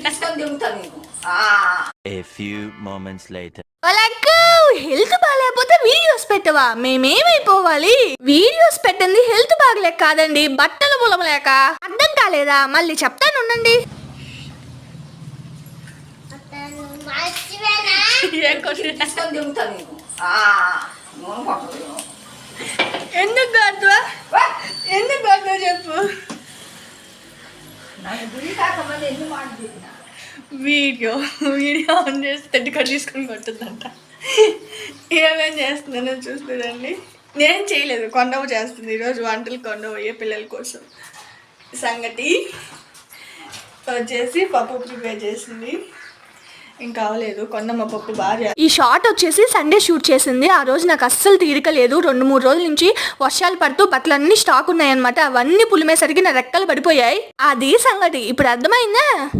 A few moments later. Health బాగాలేకపోతే videos పెట్టవా? మేమేమైపోవాలి? Videos పెట్టింది హెల్త్ బాగలేక కాదండి, బట్టలు పొలమలేక. అర్థం కాలేదా? మళ్ళీ చెప్తాను ఉండండి. ఎందుకు కాదువా? ఎందుకు కాదువా చెప్పు. వీడియో ఆన్ చేసి తెడ్డికడ తీసుకొని కొట్టుందంట. ఏమేం చేస్తుందని చూస్తుందండి. నేను చేయలేదు, కొండవ చేస్తుంది ఈరోజు వంటలు. కొండవ ఏ పిల్లల కోసం సంగటి వచ్చేసి పప్పు ప్రిపేర్ చేసింది. ఇంకా అవలేదు, కొండమ్మ పప్పు బాగా. ఈ షార్ట్ వచ్చేసి సండే షూట్ చేసింది. ఆ రోజు నాకు అస్సలు తీరికలేదు. 2-3 రోజుల నుంచి వర్షాలు పడుతూ బట్టలన్నీ స్టాక్ ఉన్నాయన్నమాట. అవన్నీ పులిమేసరికి నా రెక్కలు పడిపోయాయి. అది సంగతి. ఇప్పుడు అర్థమైందా?